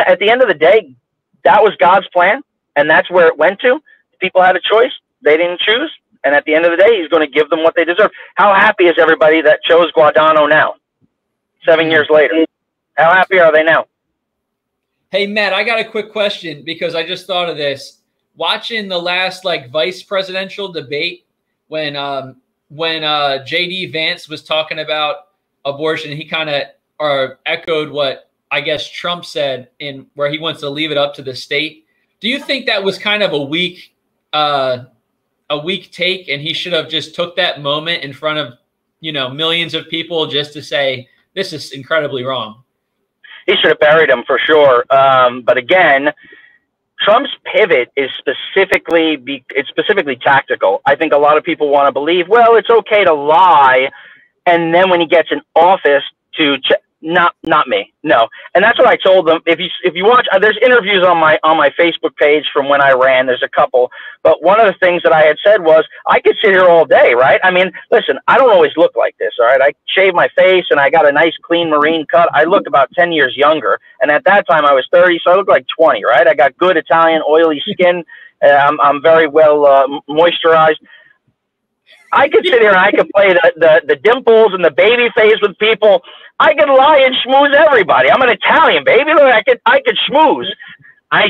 at the end of the day, that was God's plan, and that's where it went to. People had a choice. They didn't choose. And at the end of the day, he's going to give them what they deserve. How happy is everybody that chose Guadagno now? 7 years later. How happy are they now? Hey, Matt, I got a quick question because I just thought of this. Watching the last vice presidential debate when J.D. Vance was talking about abortion, he kind of echoed what I guess Trump said in where he wants to leave it up to the state. Do you think that was kind of a weak take, and he should have just took that moment in front of millions of people just to say, this is incredibly wrong? He should have buried him for sure. But again, Trump's pivot is specifically tactical. I think a lot of people want to believe, well, it's okay to lie, and then when he gets in office to not me. No. And that's what I told them. If you watch, there's interviews on my Facebook page from when I ran. There's a couple. But one of the things that I had said was, I could sit here all day, right? I mean, listen, I don't always look like this, all right? I shave my face and I got a nice clean marine cut. I look about 10 years younger. And at that time I was 30, so I look like 20, right? I got good Italian oily skin. I'm very well moisturized. I could sit here and I could play the dimples and the baby face with people. I could lie and schmooze everybody. I'm an Italian, baby. Look, I could schmooze. I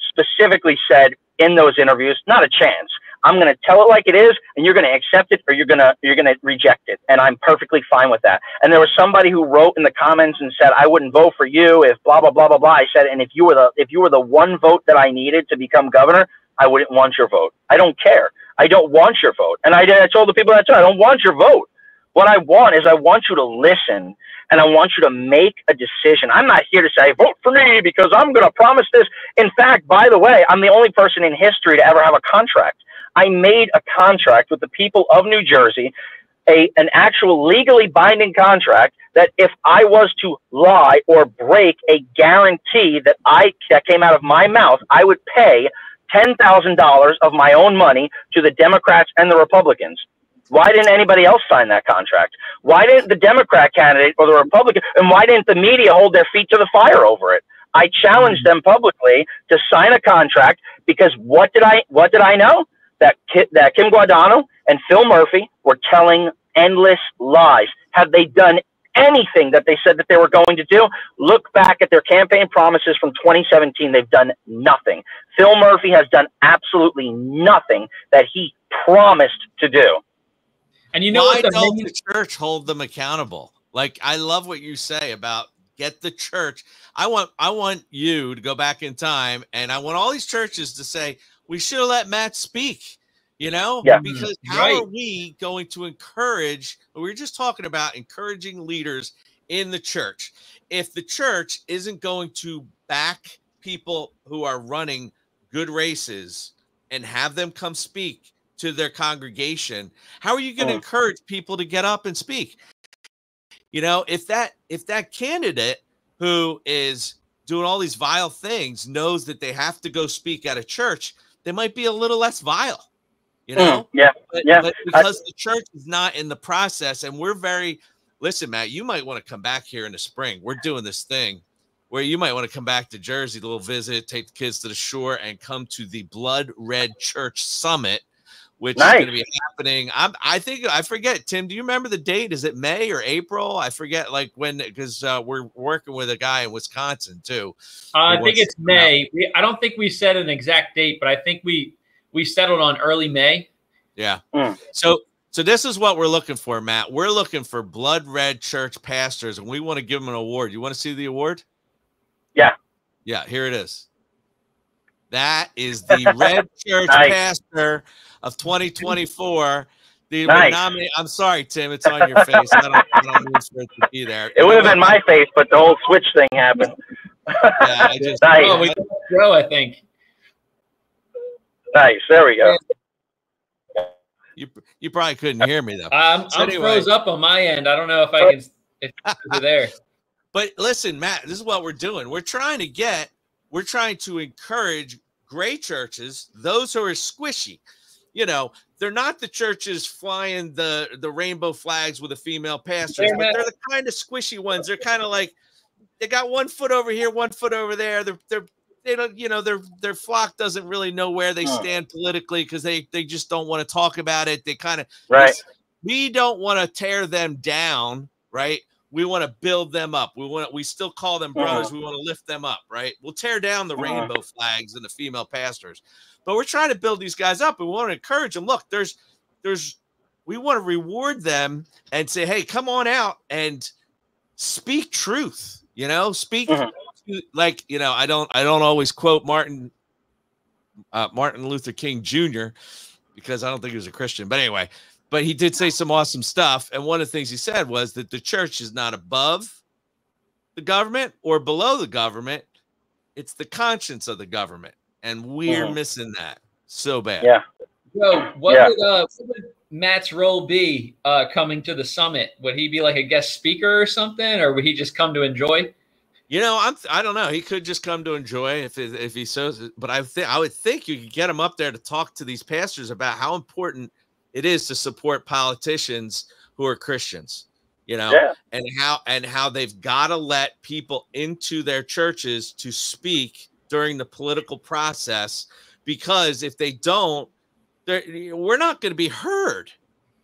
specifically said in those interviews, not a chance. I'm going to tell it like it is, and you're going to accept it or you're going to reject it. And I'm perfectly fine with that. And there was somebody who wrote in the comments and said, I wouldn't vote for you if blah, blah, blah, blah, blah. I said, and if you were the one vote that I needed to become governor, I wouldn't want your vote. I don't care. I don't want your vote. And I told the people that too, I don't want your vote. What I want is I want you to listen, and I want you to make a decision. I'm not here to say, vote for me because I'm going to promise this. In fact, by the way, I'm the only person in history to ever have a contract. I made a contract with the people of New Jersey, an actual legally binding contract that if I was to lie or break a guarantee that came out of my mouth, I would pay $10,000 of my own money to the Democrats and the Republicans. Why didn't anybody else sign that contract? Why didn't the Democrat candidate or the Republican, and why didn't the media hold their feet to the fire over it? I challenged them publicly to sign a contract because what did I know? That Kim Guadagno and Phil Murphy were telling endless lies. Have they done anything that they said that they were going to do? Look back at their campaign promises from 2017. They've done nothing. Phil Murphy has done absolutely nothing that he promised to do. And you know why what? Don't the church hold them accountable? Like, I love what you say about get the church. I want you to go back in time, and I want all these churches to say, we should have let Matt speak, you know? Yeah. Because how are we going to encourage, we were just talking about encouraging leaders in the church. If the church isn't going to back people who are running good races and have them come speak to their congregation, how are you going to encourage people to get up and speak? You know, if that candidate who is doing all these vile things knows that they have to go speak at a church, they might be a little less vile, you know? But because the church is not in the process, and listen, Matt, you might want to come back here in the spring. We're doing this thing where you might want to come back to Jersey, a little visit, take the kids to the shore, and come to the Blood Red Church Summit, which is going to be happening. I forget, Tim, do you remember the date? Is it May or April? I forget, like when, because we're working with a guy in Wisconsin too. I think it's May. I don't think we set an exact date, but I think we settled on early May. Yeah. So this is what we're looking for, Matt. We're looking for Blood Red Church pastors, and we want to give them an award. You want to see the award? Yeah. Yeah, here it is. That is the Red Church Pastor of 2024. I'm sorry, Tim. It's on your face. I don't need for it to be there. It would have been my face, but the whole switch thing happened. Yeah, we go, I think. Nice. There we go. You probably couldn't hear me though. I'm froze up on my end. I don't know if I can. If you're there. But listen, Matt, this is what we're doing. We're trying to encourage great churches, those who are squishy. You know, they're not the churches flying the rainbow flags with the female pastors, but they're the kind of squishy ones. They're kind of like, they got 1 foot over here, 1 foot over there. They don't, you know, their flock doesn't really know where they stand politically because they just don't want to talk about it. They kind of, we don't want to tear them down, right? We want to build them up. We still call them brothers. We want to lift them up, right? We'll tear down the rainbow flags and the female pastors, but we're trying to build these guys up. And we want to encourage them. Look, we want to reward them and say, hey, come on out and speak truth, you know, speak like, you know, I don't always quote Martin Luther King Jr. because I don't think he was a Christian, but anyway, but he did say some awesome stuff. And one of the things he said was that the church is not above the government or below the government. It's the conscience of the government. And we're missing that so bad. Yeah. So what would Matt's role be coming to the summit? Would he be like a guest speaker or something, or would he just come to enjoy? You know, I don't know. He could just come to enjoy if he so. But I would think you could get him up there to talk to these pastors about how important it is to support politicians who are Christians, you know, and how they've got to let people into their churches to speak during the political process, because if they don't, we're not going to be heard.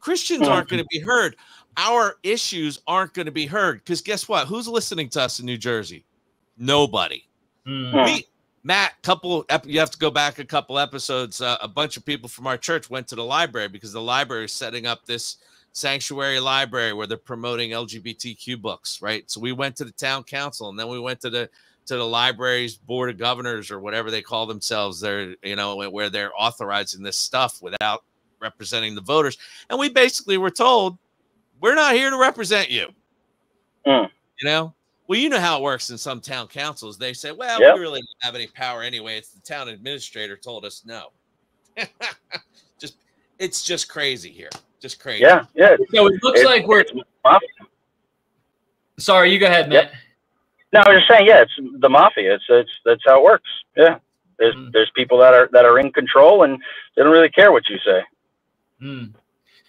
Christians aren't going to be heard. Our issues aren't going to be heard, because guess what? Who's listening to us in New Jersey? Nobody. Matt Matt, you have to go back a couple episodes. A bunch of people from our church went to the library because the library is setting up this sanctuary library where they're promoting LGBTQ books, right? So we went to the town council, and then we went to the library's board of governors, or whatever they call themselves. They're, you know, where they're authorizing this stuff without representing the voters. And we basically were told, we're not here to represent you. You know? Well, you know how it works in some town councils. They say, well, we really don't have any power anyway. It's the town administrator told us no. It's just crazy here. Just crazy. Yeah. So it looks like we're sorry, you go ahead, Matt. No, I was just saying, it's the mafia. That's how it works. Yeah. There's people that are in control, and they don't really care what you say.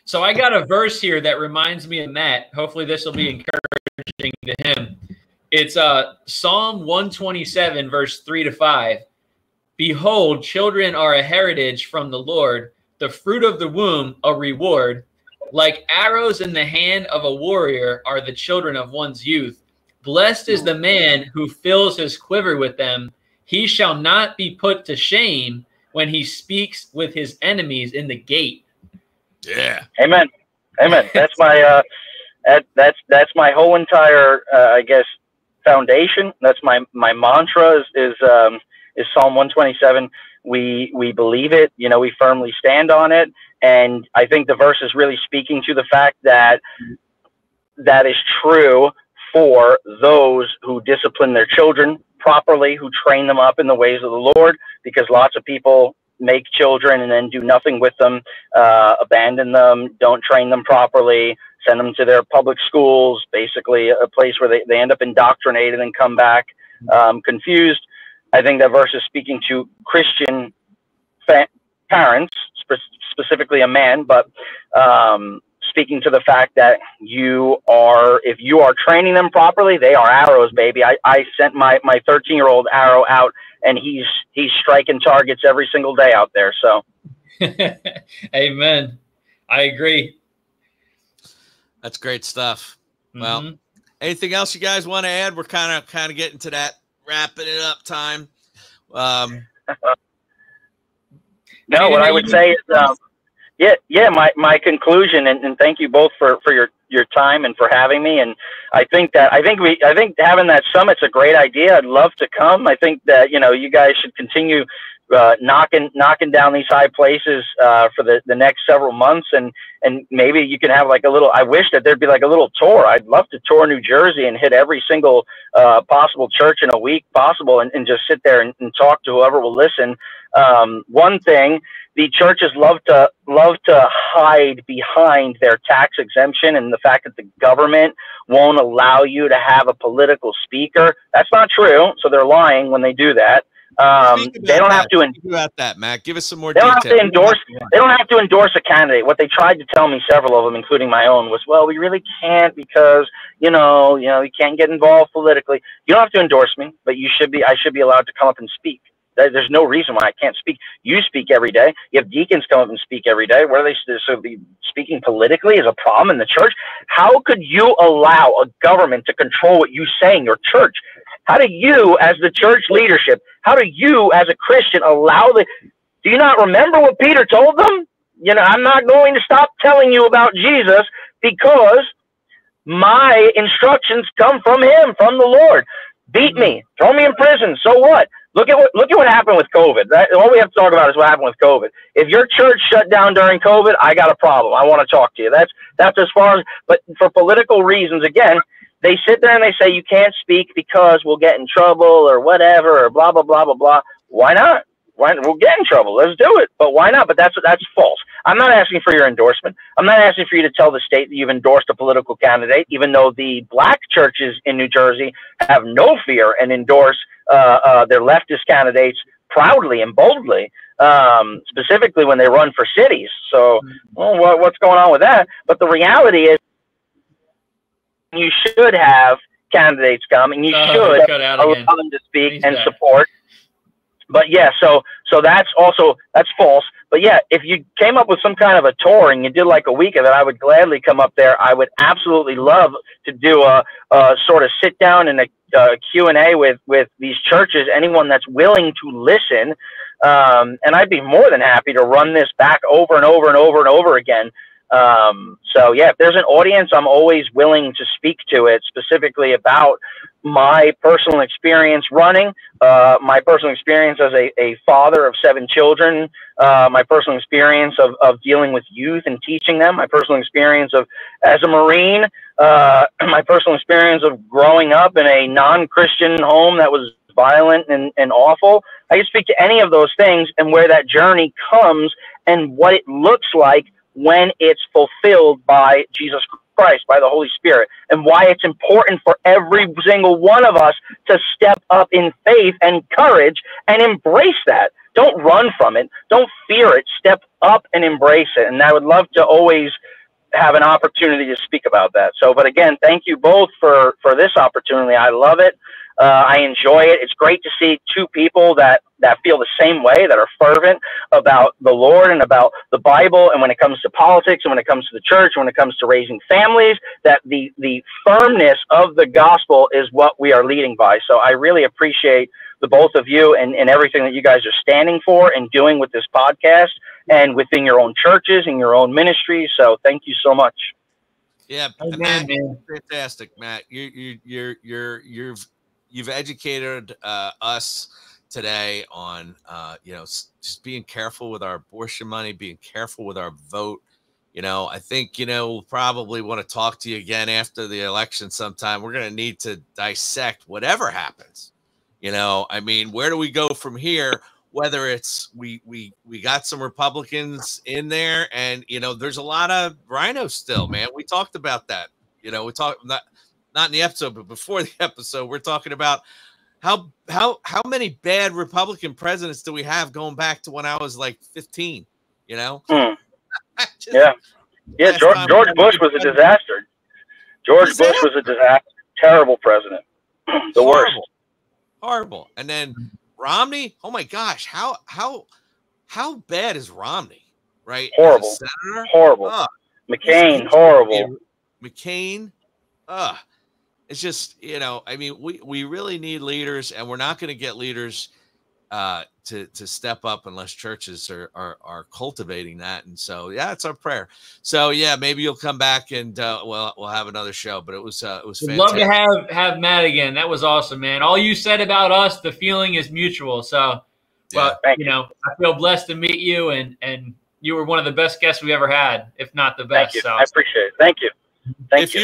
So I got a verse here that reminds me of Matt. Hopefully this will be encouraging to him. It's Psalm 127, verse 3-5. Behold, children are a heritage from the Lord, the fruit of the womb a reward. Like arrows in the hand of a warrior are the children of one's youth. Blessed is the man who fills his quiver with them. He shall not be put to shame when he speaks with his enemies in the gate. Yeah. Amen. That's my that's my whole entire I guess foundation. That's my mantra is Psalm 127. We believe it, you know, we firmly stand on it. And I think the verse is really speaking to the fact that that is true for those who discipline their children properly, who train them up in the ways of the Lord, because lots of people make children and then do nothing with them, abandon them, don't train them properly, send them to their public schools, basically a place where they end up indoctrinated and come back confused. I think that verse is speaking to Christian parents, specifically a man, but speaking to the fact that if you are training them properly, they are arrows, baby. I sent my 13-year-old arrow out, and he's striking targets every single day out there. So, amen. I agree. That's great stuff. Well, anything else you guys want to add? We're kind of getting to that wrapping it up time. No, what I would say is, my conclusion, and thank you both for your time and for having me. And I think having that summit's a great idea. I'd love to come. I think that, you know, you guys should continue knocking down these high places for the next several months, and maybe you can have like a little, I wish that there'd be like a little tour. I'd love to tour New Jersey and hit every single possible church in a week possible, and just sit there and talk to whoever will listen. One thing, the churches love to hide behind their tax exemption and the fact that the government won't allow you to have a political speaker. That's not true. So they're lying when they do that. They don't have to about that, Matt. Give us some more They don't detail. They don't have to endorse a candidate. What they tried to tell me, several of them, including my own, was, well, we really can't because you can't get involved politically. You don't have to endorse me, but I should be allowed to come up and speak. There's no reason why I can't speak. You speak every day. You have deacons come up and speak every day. What are they? So be speaking politically is a problem in the church? How could you allow a government to control what you say in your church? How do you, as the church leadership, how do you, as a Christian, do you not remember what Peter told them? You know, I'm not going to stop telling you about Jesus because my instructions come from him, from the Lord. Beat me, throw me in prison. So what? Look at what happened with COVID. All we have to talk about is what happened with COVID. If your church shut down during COVID, I got a problem. I want to talk to you. That's as far as, but for political reasons, again, they sit there and they say you can't speak because we'll get in trouble or whatever or blah, blah, blah, blah, blah. Why not? We'll get in trouble. Let's do it. But why not? But that's false. I'm not asking for your endorsement. I'm not asking for you to tell the state that you've endorsed a political candidate, even though the black churches in New Jersey have no fear and endorse their leftist candidates proudly and boldly, specifically when they run for cities. So, what's going on with that? But the reality is, you should have candidates come, and you should allow them to speak and support. But yeah, so that's false. But yeah, if you came up with some kind of a tour and you did like a week of it, I would gladly come up there. I would absolutely love to do a sort of sit down and a Q&A with these churches, anyone that's willing to listen. And I'd be more than happy to run this back over and over and over and over again. So yeah, if there's an audience, I'm always willing to speak to it, specifically about my personal experience running, my personal experience as a father of 7 children, my personal experience of dealing with youth and teaching them, my personal experience of as a Marine, my personal experience of growing up in a non-Christian home that was violent and awful. I can speak to any of those things and where that journey comes and what it looks like when it's fulfilled by Jesus Christ, by the Holy Spirit, and why it's important for every single one of us to step up in faith and courage and embrace that. Don't run from it. Don't fear it. Step up and embrace it. And I would love to always have an opportunity to speak about that. So, but again, thank you both for this opportunity. I love it. I enjoy it. It's great to see 2 people that feel the same way, that are fervent about the Lord and about the Bible. And when it comes to politics and when it comes to the church, and when it comes to raising families, that the firmness of the gospel is what we are leading by. So I really appreciate the both of you and everything that you guys are standing for and doing with this podcast and within your own churches and your own ministries. So thank you so much. Yeah, Matt, fantastic, Matt. You've educated us today on just being careful with our abortion money, being careful with our vote. I think we'll probably want to talk to you again after the election sometime. We're going to need to dissect whatever happens. I mean, where do we go from here? Whether it's we got some Republicans in there, and there's a lot of rhinos still, man. We talked about that. We talked not in the episode, but before the episode, we're talking about how many bad Republican presidents do we have going back to when I was like 15, Yeah. George Bush was a disaster. George Bush was a disaster. Terrible president. The worst. Horrible. And then Romney, oh my gosh, how bad is Romney? Right? Horrible. Senator? Horrible. McCain, horrible. McCain. It's just, I mean, we really need leaders, and we're not going to get leaders to step up unless churches are cultivating that. And so, yeah, it's our prayer. So, yeah, maybe you'll come back and we'll have another show. But it was fantastic. Love to have Matt again. That was awesome, man. All you said about us, the feeling is mutual. So, but I feel blessed to meet you, and you were one of the best guests we ever had, if not the best. Thank you. So I appreciate it. Thank you. If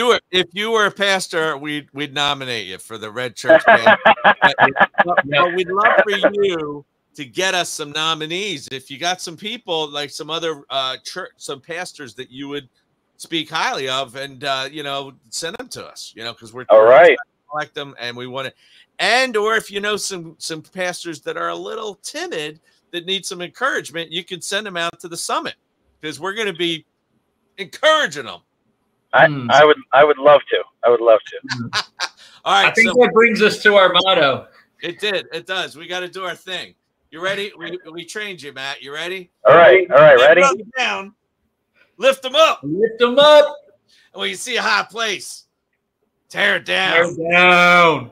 you were a pastor, we'd nominate you for the Red Church Band. But we'd love for you to get us some nominees. If you got some people, like some other some pastors that you would speak highly of, and send them to us. Because we're all right. Collect them, and we want to. And or if some pastors that are a little timid that need some encouragement, you can send them out to the summit, because we're going to be encouraging them. I would love to. I would love to. All right. I think that brings us to our motto. It did. It does. We got to do our thing. You ready? We trained you, Matt. You ready? All right. All right. Ready? Down. Lift them up. Lift them up. And when you see a high place, tear it down. Tear it down.